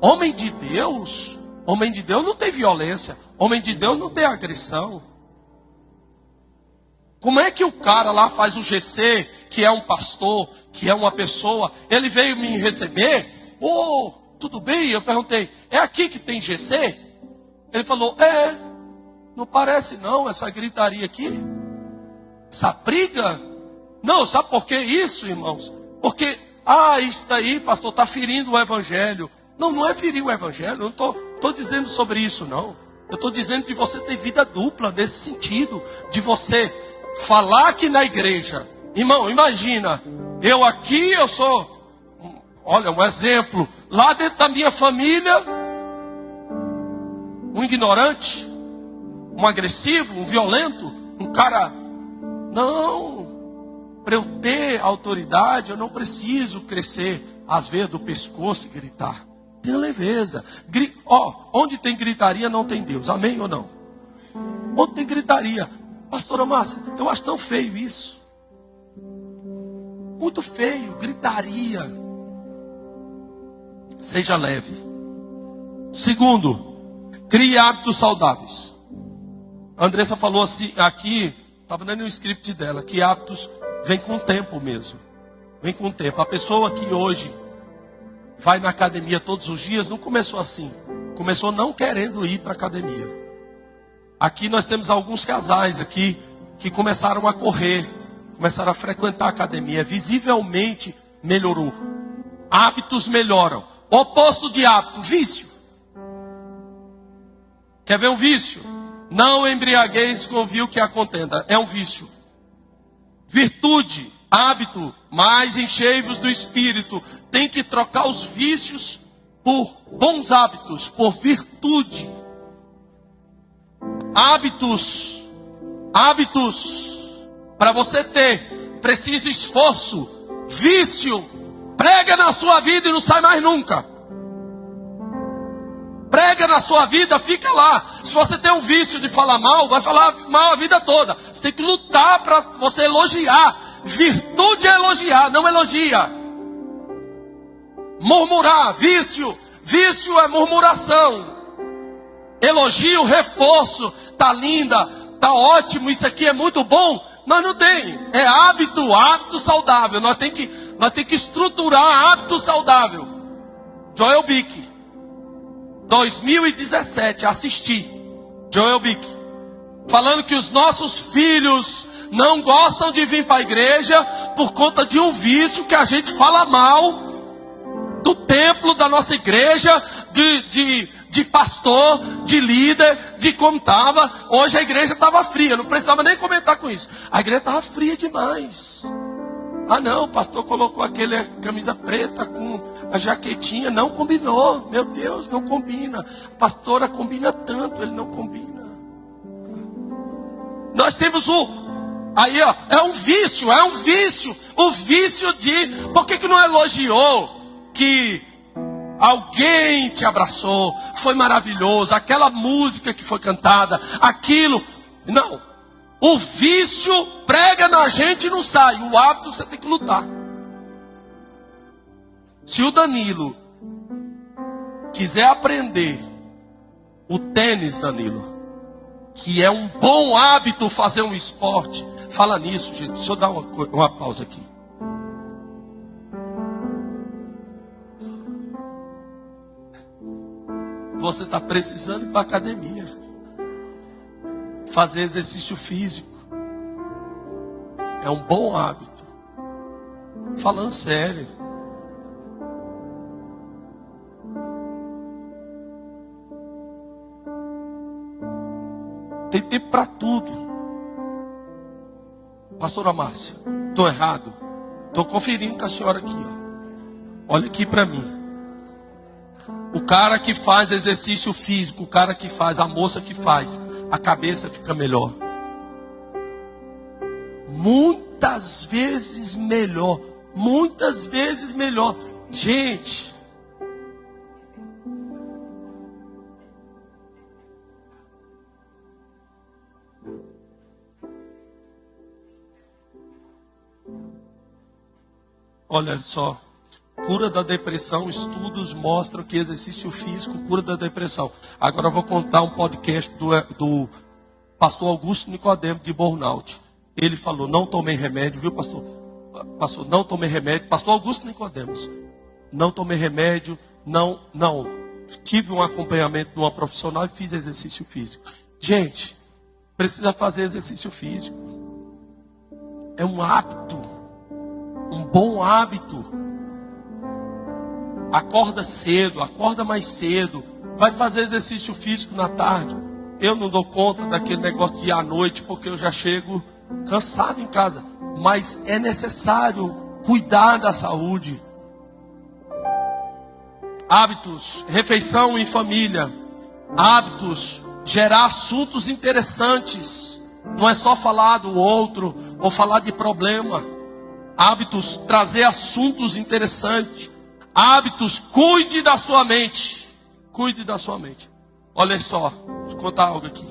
não tem violência. Homem de Deus não tem agressão. Como é que o cara lá faz o GC, que é um pastor, que é uma pessoa, ele veio me receber? Oh, tudo bem? Eu perguntei, é aqui que tem GC? Ele falou, não parece não, essa gritaria aqui. Essa briga. Não, sabe por que isso, irmãos? Porque, isso daí, pastor, está ferindo o evangelho. Não é ferir o evangelho, não estou dizendo sobre isso, não. Eu estou dizendo de você ter vida dupla, nesse sentido, de você falar aqui na igreja. Irmão, imagina, eu aqui, eu sou, olha, um exemplo, lá dentro da minha família, um ignorante, um agressivo, um violento, um cara, não. Para eu ter autoridade, eu não preciso crescer as veias do pescoço e gritar. Tenha leveza. Onde tem gritaria não tem Deus. Amém ou não? Onde tem gritaria? Pastora Márcia, eu acho tão feio isso. Muito feio, gritaria. Seja leve. Segundo, crie hábitos saudáveis. A Andressa falou assim, aqui, estava lendo o script dela, que hábitos vem com o tempo mesmo. Vem com o tempo. A pessoa que hoje vai na academia todos os dias, não começou assim. Começou não querendo ir para a academia. Aqui nós temos alguns casais aqui que começaram a correr, começaram a frequentar a academia. Visivelmente melhorou. Hábitos melhoram. Oposto de hábito, vício. Quer ver um vício? Não embriagueis com o vinho que a contenda. É um vício. Virtude Hábito, mas enchei-vos do Espírito. Tem que trocar os vícios por bons hábitos, por virtude. Hábitos, para você ter, precisa esforço. Vício, prega na sua vida e não sai mais nunca. Prega na sua vida, fica lá. Se você tem um vício de falar mal, vai falar mal a vida toda. Você tem que lutar para você elogiar. Virtude é elogiar, não elogia. Murmurar, vício é murmuração. Elogio, reforço, tá linda, tá ótimo, isso aqui é muito bom. Mas não tem, é hábito saudável. Nós tem que estruturar hábito saudável. Joel Bick, 2017, assisti Joel Bick, falando que os nossos filhos não gostam de vir para a igreja por conta de um vício que a gente fala mal do templo da nossa igreja, de pastor, de líder, de como estava. Hoje a igreja estava fria, não precisava nem comentar com isso. A igreja estava fria demais. Ah não, o pastor colocou aquele camisa preta com a jaquetinha, não combinou. Meu Deus, não combina. A pastora combina tanto, ele não combina. Nós temos aí ó, é um vício. O vício de, por que não elogiou que alguém te abraçou, foi maravilhoso, aquela música que foi cantada, aquilo, não. O vício prega na gente e não sai. O hábito você tem que lutar. Se o Danilo quiser aprender o tênis, Danilo, que é um bom hábito fazer um esporte, fala nisso, gente. Deixa eu dar uma pausa aqui. Você está precisando ir para a academia, fazer exercício físico. É um bom hábito. Falando sério. Tem tempo para tudo. Pastora Márcia, estou errado? Estou conferindo com a senhora aqui. Ó. Olha aqui para mim. O cara que faz exercício físico, o cara que faz, a moça que faz, a cabeça fica melhor. Muitas vezes melhor. Muitas vezes melhor. Gente. Olha só. Cura da depressão, estudos mostram que exercício físico cura da depressão. Agora eu vou contar um podcast do pastor Augusto Nicodemo de Burnout. Ele falou, não tomei remédio, viu pastor? Pastor, não tomei remédio. Pastor Augusto Nicodemos, não tomei remédio, não. Tive um acompanhamento de uma profissional e fiz exercício físico. Gente, precisa fazer exercício físico. É um hábito, um bom hábito. Acorda cedo, acorda mais cedo. Vai fazer exercício físico na tarde. Eu não dou conta daquele negócio de ir à noite, porque eu já chego cansado em casa. Mas é necessário cuidar da saúde. Hábitos, refeição em família. Hábitos, gerar assuntos interessantes. Não é só falar do outro ou falar de problema. Hábitos, trazer assuntos interessantes. Hábitos, cuide da sua mente. Cuide da sua mente. Olha só, deixa eu contar algo aqui.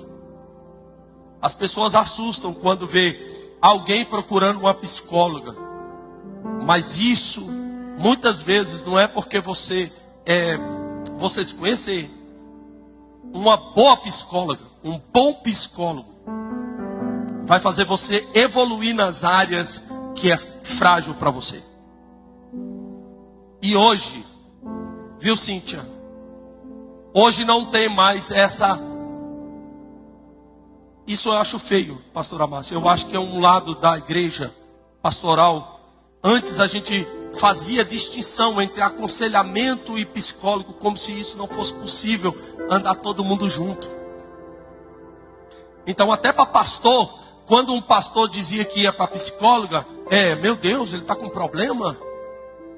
As pessoas assustam quando vê alguém procurando uma psicóloga. Mas isso, muitas vezes, não é porque você desconhecer. Uma boa psicóloga, um bom psicólogo, vai fazer você evoluir nas áreas que é frágil para você. E hoje, viu, Cíntia? Hoje não tem mais essa. Isso eu acho feio, pastora Márcia. Eu acho que é um lado da igreja pastoral. Antes a gente fazia distinção entre aconselhamento e psicólogo, como se isso não fosse possível, andar todo mundo junto. Então até para pastor, quando um pastor dizia que ia para psicóloga, Meu Deus, ele está com problema?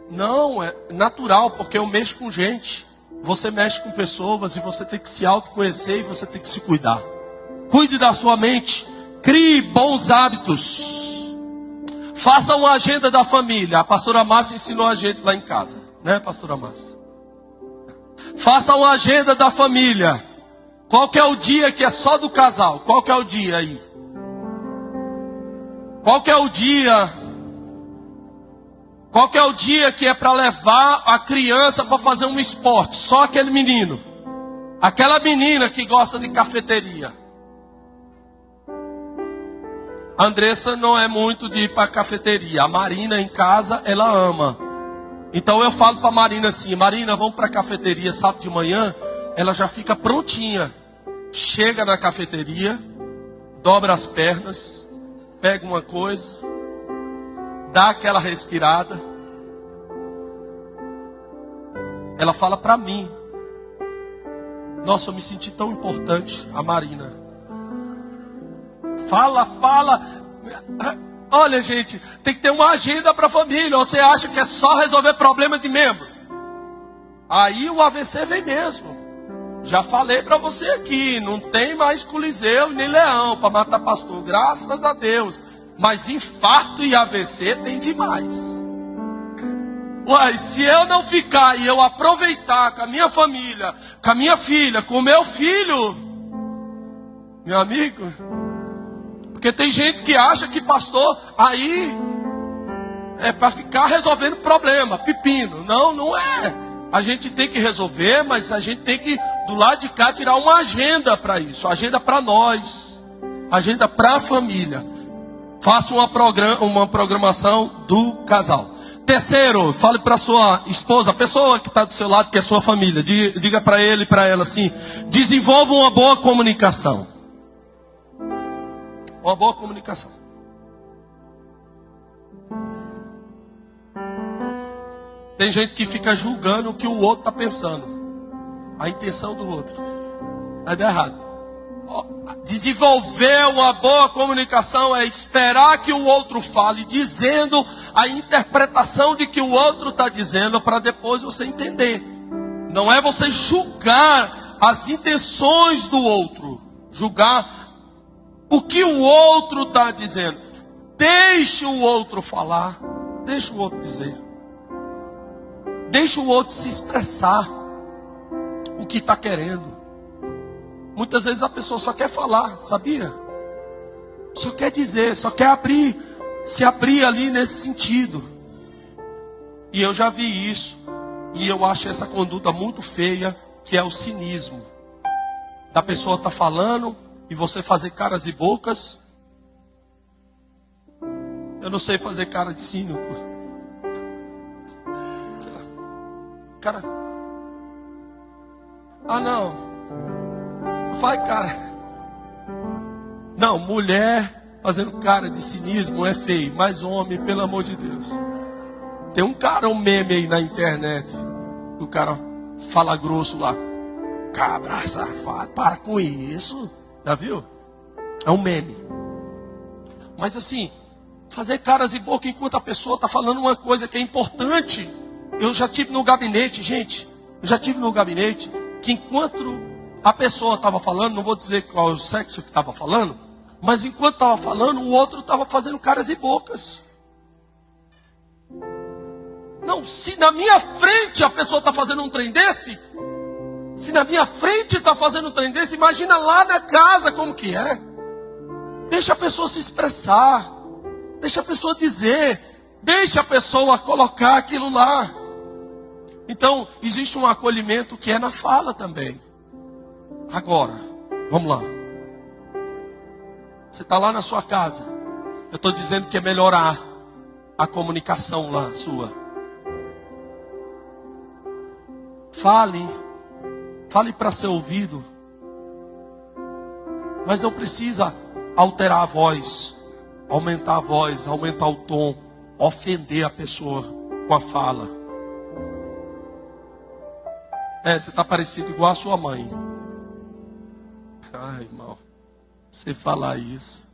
Não, é natural, porque eu mexo com gente. Você mexe com pessoas e você tem que se autoconhecer e você tem que se cuidar. Cuide da sua mente. Crie bons hábitos. Faça uma agenda da família. A pastora Márcia ensinou a gente lá em casa. Né, pastora Márcia? Faça uma agenda da família. Qual que é o dia que é só do casal? Qual que é o dia aí? Qual que é o dia? Qual que é o dia que é para levar a criança para fazer um esporte? Só aquele menino. Aquela menina que gosta de cafeteria. A Andressa não é muito de ir para cafeteria. A Marina em casa, ela ama. Então eu falo para a Marina assim: Marina, vamos para a cafeteria sábado de manhã. Ela já fica prontinha. Chega na cafeteria, dobra as pernas, pega uma coisa, dá aquela respirada. Ela fala para mim: nossa, eu me senti tão importante. A Marina fala. Olha, gente, tem que ter uma agenda para a família. Ou você acha que é só resolver problema de membro? Aí o AVC vem mesmo. Já falei para você aqui, não tem mais Coliseu nem Leão para matar pastor, graças a Deus. Mas infarto e AVC tem demais. Uai, se eu não ficar e eu aproveitar com a minha família, com a minha filha, com o meu filho, meu amigo, porque tem gente que acha que pastor aí é para ficar resolvendo problema, pepino. Não, não é. A gente tem que resolver, mas a gente tem que, do lado de cá, tirar uma agenda para isso. Agenda para nós. Agenda para a família. Faça uma programação do casal. Terceiro, fale para sua esposa, a pessoa que está do seu lado, que é sua família. Diga para ele e para ela assim: desenvolva uma boa comunicação. Uma boa comunicação. Tem gente que fica julgando o que o outro está pensando. A intenção do outro. Vai dar errado. Desenvolver uma boa comunicação é esperar que o outro fale, dizendo a interpretação de que o outro está dizendo, para depois você entender. Não é você julgar as intenções do outro. Julgar o que o outro está dizendo. Deixe o outro falar. Deixe o outro dizer. Deixa o outro se expressar o que está querendo. Muitas vezes a pessoa só quer falar, sabia? Só quer dizer, só quer se abrir ali nesse sentido. E eu já vi isso. E eu acho essa conduta muito feia, que é o cinismo. Da pessoa estar falando e você fazer caras e bocas. Eu não sei fazer cara de cínico. Cara, não, vai, cara. Não, mulher fazendo cara de cinismo é feio, mas homem, pelo amor de Deus. Tem um meme aí na internet, o cara fala grosso lá: cabra safado, para com isso. Já viu? É um meme. Mas assim, fazer caras e boca enquanto a pessoa está falando uma coisa que é importante. Eu já tive no gabinete, gente. Eu já tive no gabinete que enquanto a pessoa estava falando, não vou dizer qual é o sexo que estava falando, mas enquanto estava falando, o outro estava fazendo caras e bocas. Não, se na minha frente a pessoa está fazendo um trem desse, se na minha frente está fazendo um trem desse, imagina lá na casa como que é. Deixa a pessoa se expressar, deixa a pessoa dizer, deixa a pessoa colocar aquilo lá. Então, existe um acolhimento que é na fala também. Agora, vamos lá. Você está lá na sua casa. Eu estou dizendo que é melhorar a comunicação lá sua. Fale para ser ouvido. Mas não precisa alterar a voz, aumentar a voz, aumentar o tom, ofender a pessoa com a fala. Você está parecido igual a sua mãe. Irmão, você falar isso.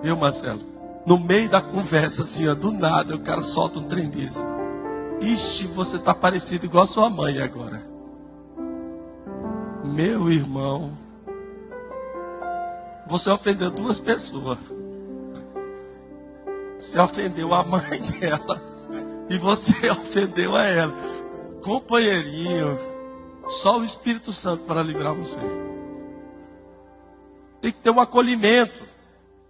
Viu, Marcelo? No meio da conversa, assim, ó, do nada, o cara solta um trem desse. Ixi, você tá parecido igual a sua mãe agora. Meu irmão, você ofendeu duas pessoas. Você ofendeu a mãe dela e você ofendeu a ela. Companheirinho, só o Espírito Santo para livrar você. Tem que ter um acolhimento.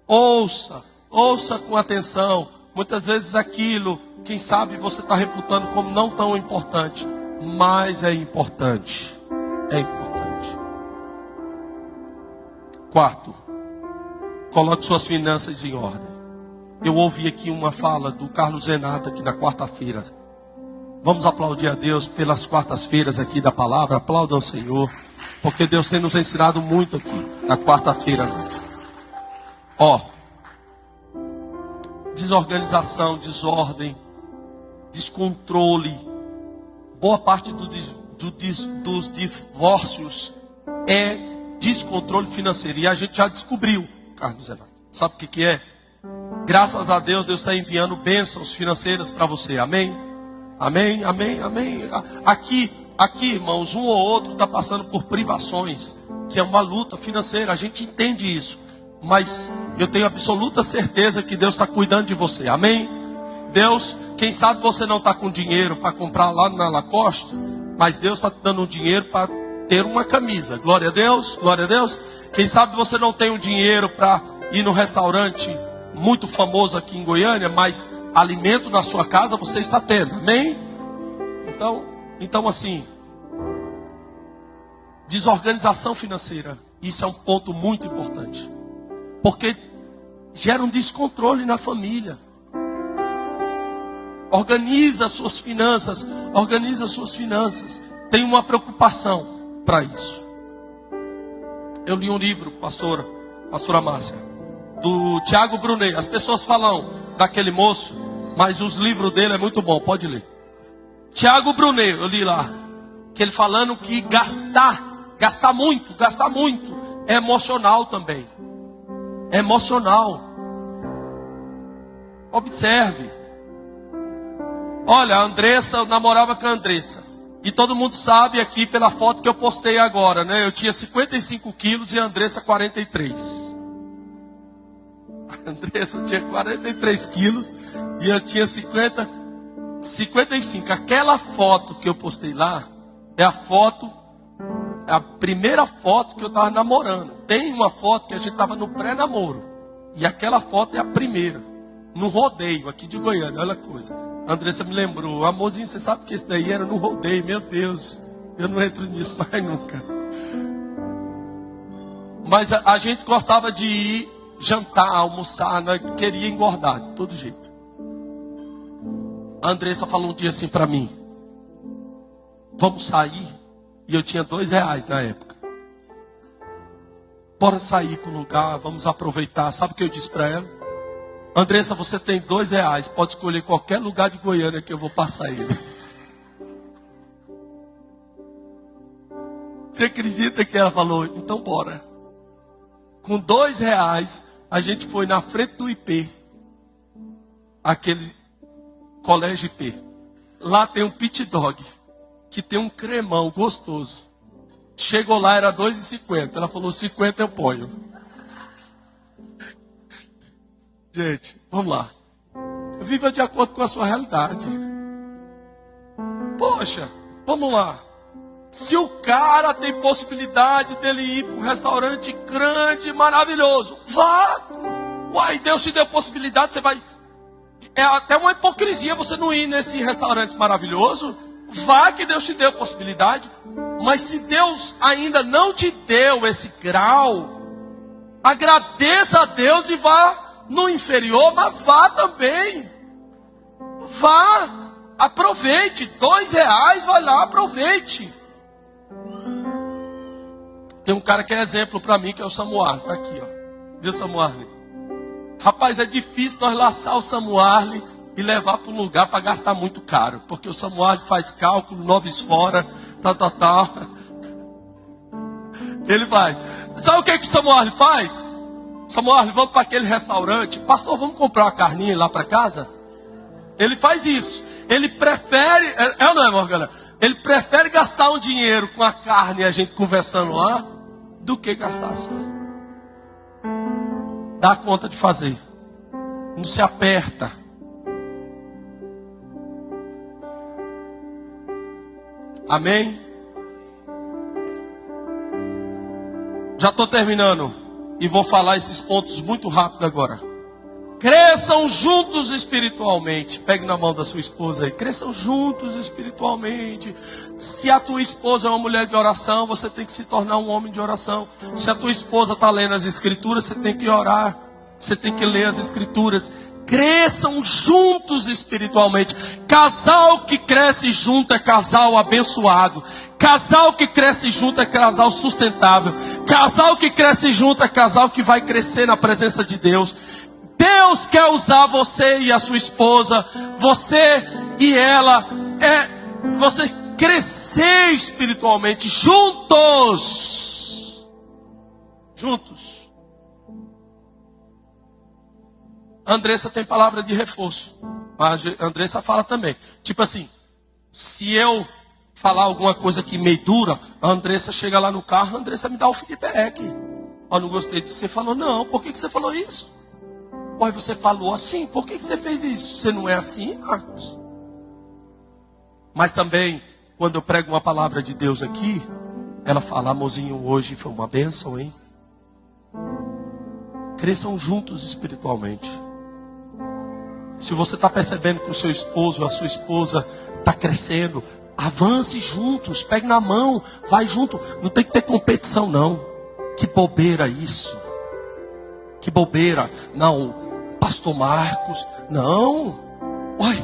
Ouça com atenção. Muitas vezes aquilo, quem sabe você está reputando como não tão importante, mas é importante. É importante. Quarto, coloque suas finanças em ordem. Eu ouvi aqui uma fala do Carlos Renato aqui na quarta-feira. Vamos aplaudir a Deus pelas quartas-feiras aqui da palavra. Aplauda ao Senhor, porque Deus tem nos ensinado muito aqui na quarta-feira. Desorganização, desordem, descontrole. Boa parte dos divórcios é descontrole financeiro. E a gente já descobriu, Carlos Renato. Sabe o que é? Graças a Deus, Deus está enviando bênçãos financeiras para você. Amém? Amém, amém, amém. Aqui, irmãos, um ou outro está passando por privações, que é uma luta financeira. A gente entende isso. Mas eu tenho absoluta certeza que Deus está cuidando de você. Amém? Deus, quem sabe você não está com dinheiro para comprar lá na Lacoste, mas Deus está te dando um dinheiro para ter uma camisa. Glória a Deus, glória a Deus. Quem sabe você não tem o dinheiro para ir no restaurante muito famoso aqui em Goiânia, mas alimento na sua casa você está tendo. Amém? Então assim, desorganização financeira, isso é um ponto muito importante, porque gera um descontrole na família. Organiza suas finanças. Tem uma preocupação para isso. Eu li um livro, pastora Márcia, do Tiago Brunet. As pessoas falam daquele moço, mas os livros dele é muito bom, pode ler. Tiago Brunet, eu li lá, que ele falando que gastar muito, é emocional também. É emocional. Observe. Olha, a Andressa, eu namorava com a Andressa. E todo mundo sabe aqui pela foto que eu postei agora, né? Eu tinha 55 quilos e a Andressa 43. A Andressa tinha 43 quilos e eu tinha 55. Aquela foto que eu postei lá é a primeira foto que eu estava namorando. Tem uma foto que a gente estava no pré-namoro. E aquela foto é a primeira. No rodeio aqui de Goiânia, olha a coisa. A Andressa me lembrou, amorzinho, você sabe que esse daí era no rodeio, meu Deus, eu não entro nisso mais nunca. Mas a gente gostava de ir jantar, almoçar, nós queria engordar, de todo jeito. A Andressa falou um dia assim para mim, vamos sair, e eu tinha R$2 na época. Bora sair para um lugar, vamos aproveitar. Sabe o que eu disse para ela? Andressa, você tem R$2, pode escolher qualquer lugar de Goiânia que eu vou passar ele. Você acredita que ela falou? Então bora. Com R$2, a gente foi na frente do IP. Aquele colégio IP. Lá tem um pit dog, que tem um cremão gostoso. Chegou lá, era R$2,50. Ela falou, 50 eu ponho. Gente, vamos lá. Viva de acordo com a sua realidade. Poxa, vamos lá. Se o cara tem possibilidade dele ir para um restaurante grande, maravilhoso, vá. Uai, Deus te deu possibilidade, você vai. É até uma hipocrisia você não ir nesse restaurante maravilhoso. Vá, que Deus te deu possibilidade. Mas se Deus ainda não te deu esse grau, agradeça a Deus e vá no inferior, mas vá também. Vá, aproveite. R$2, vai lá, aproveite. Tem um cara que é exemplo para mim, que é o Samuel. Está aqui, ó. Viu, Samuel? Rapaz, é difícil nós laçar o Samuel e levar para um lugar para gastar muito caro. Porque o Samuel faz cálculo, 9 fora, tal. Ele vai. Sabe o que o Samuel faz? Samuel, vamos para aquele restaurante. Pastor, vamos comprar uma carninha lá para casa? Ele faz isso. Ele prefere, ou não é, Morgana? Ele prefere gastar um dinheiro com a carne e a gente conversando lá, do que gastar assim. Dá conta de fazer. Não se aperta. Amém? Já estou terminando. E vou falar esses pontos muito rápido agora. Cresçam juntos espiritualmente. Pegue na mão da sua esposa aí. Cresçam juntos espiritualmente. Se a tua esposa é uma mulher de oração, você tem que se tornar um homem de oração. Se a tua esposa está lendo as escrituras, você tem que orar. Você tem que ler as escrituras. Cresçam juntos espiritualmente. Casal que cresce junto é casal abençoado. Casal que cresce junto é casal sustentável. Casal que cresce junto é casal que vai crescer na presença de Deus. Deus quer usar você e a sua esposa, você e ela, você crescer espiritualmente juntos. Juntos. A Andressa tem palavra de reforço. A Andressa fala também. Tipo assim, se eu falar alguma coisa que meio dura, a Andressa chega lá no carro, a Andressa me dá o feedback. Eu não gostei disso. Você falou, não, por que você falou isso? Pois você falou assim, por que você fez isso? Você não é assim, Marcos? Mas também, quando eu prego uma palavra de Deus aqui, ela fala, amorzinho, hoje foi uma bênção, hein? Cresçam juntos espiritualmente. Se você está percebendo que o seu esposo ou a sua esposa está crescendo, avance juntos, pegue na mão, vai junto. Não tem que ter competição, não. Que bobeira isso. Que bobeira. Não, Pastor Marcos, não. Uai,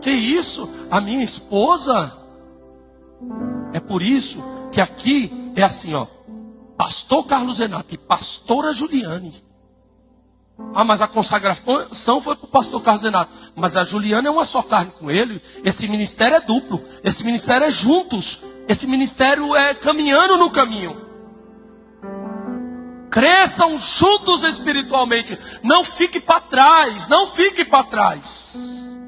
que isso? A minha esposa. É por isso que aqui é assim, ó. Pastor Carlos Renato e pastora Juliane. Ah, mas a consagração foi para o pastor Carlos Renato. Mas a Juliana é uma só carne com ele. Esse ministério é duplo. Esse ministério é juntos. Esse ministério é caminhando no caminho. Cresçam juntos espiritualmente. Não fique para trás. Não fique para trás.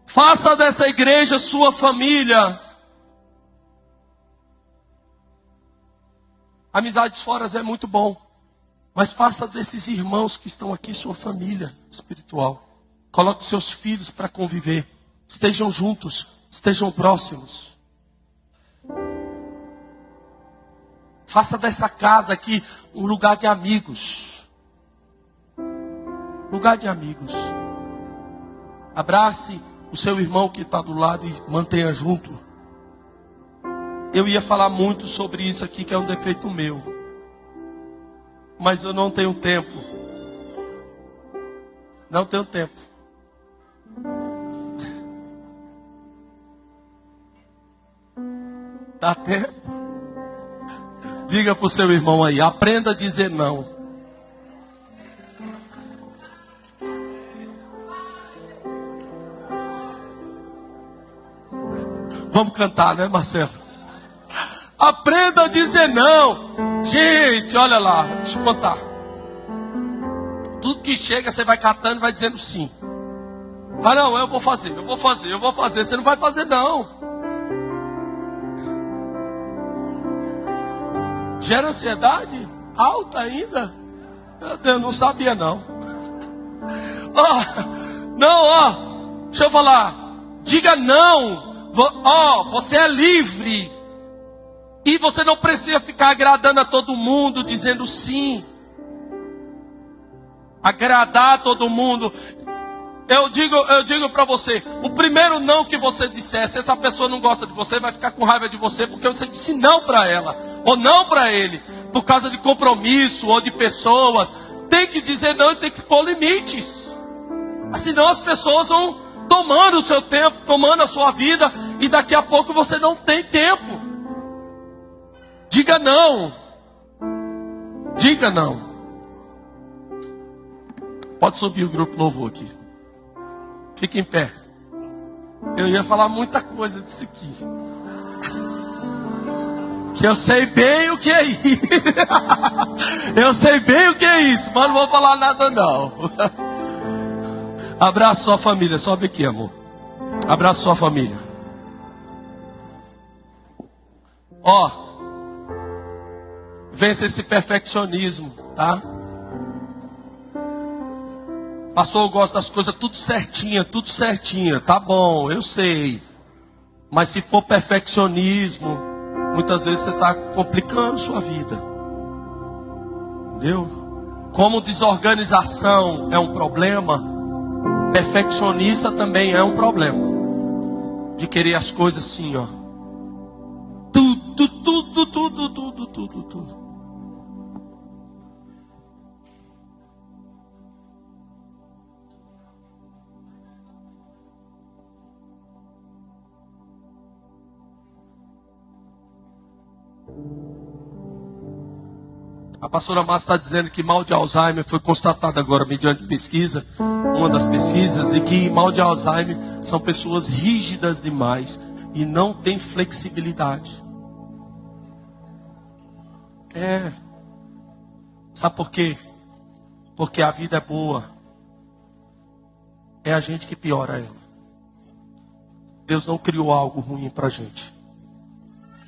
Faça dessa igreja sua família. Amizades fora é muito bom. Mas faça desses irmãos que estão aqui sua família espiritual. Coloque seus filhos para conviver. Estejam juntos. Estejam próximos. Faça dessa casa aqui um lugar de amigos. Lugar de amigos. Abrace o seu irmão que está do lado e mantenha junto. Eu ia falar muito sobre isso aqui, que é um defeito meu. Mas eu não tenho tempo. Não tenho tempo. Dá tempo? Diga para o seu irmão aí, aprenda a dizer não. Vamos cantar, né, Marcelo? Aprenda a dizer não. Gente, olha lá, deixa eu contar. Tudo que chega, você vai catando e vai dizendo sim. Ah, não, eu vou fazer. Você não vai fazer, não. Gera ansiedade alta ainda. Meu Deus, não sabia não. Deixa eu falar. Diga não. Você é livre. E você não precisa ficar agradando a todo mundo, dizendo sim. Agradar a todo mundo. Eu digo para você, o primeiro não que você disser, se essa pessoa não gosta de você, vai ficar com raiva de você, porque você disse não para ela, ou não para ele, por causa de compromisso, ou de pessoas. Tem que dizer não e tem que pôr limites. Senão as pessoas vão tomando o seu tempo, tomando a sua vida, e daqui a pouco você não tem tempo. Diga não. Diga não. Pode subir o grupo louvor aqui. Fique em pé. Eu ia falar muita coisa disso aqui. Que eu sei bem o que é isso. Eu sei bem o que é isso, mas não vou falar nada não. Abraça sua família, sobe aqui, amor. Abraça sua família. Ó, vence esse perfeccionismo, tá? Pastor, eu gosto das coisas tudo certinha. Tá bom, eu sei. Mas se for perfeccionismo, muitas vezes você está complicando sua vida. Entendeu? Como desorganização é um problema, perfeccionista também é um problema. De querer as coisas assim, ó. Tudo. A pastora Márcia está dizendo que mal de Alzheimer foi constatado agora mediante pesquisa, uma das pesquisas, e que mal de Alzheimer são pessoas rígidas demais e não têm flexibilidade. Sabe por quê? Porque a vida é boa. É a gente que piora ela. Deus não criou algo ruim para a gente.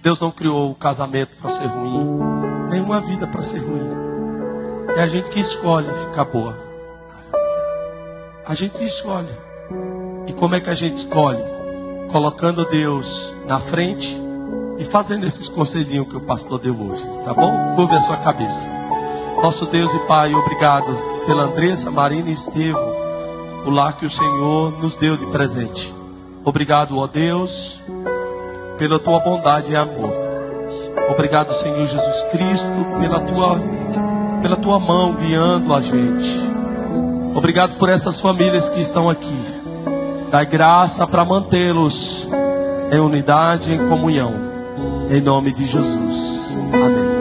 Deus não criou o casamento para ser ruim, nenhuma vida para ser ruim. É a gente que escolhe ficar boa. A gente escolhe. E como é que a gente escolhe? Colocando Deus na frente e fazendo esses conselhinhos que o pastor deu hoje, tá bom? Curve a sua cabeça. Nosso Deus e Pai, obrigado pela Andressa, Marina e Estevão, o lar que o Senhor nos deu de presente. Obrigado, ó Deus, pela tua bondade e amor. Obrigado, Senhor Jesus Cristo, pela tua mão guiando a gente. Obrigado por essas famílias que estão aqui. Dai graça para mantê-los em unidade, em comunhão. Em nome de Jesus. Amém.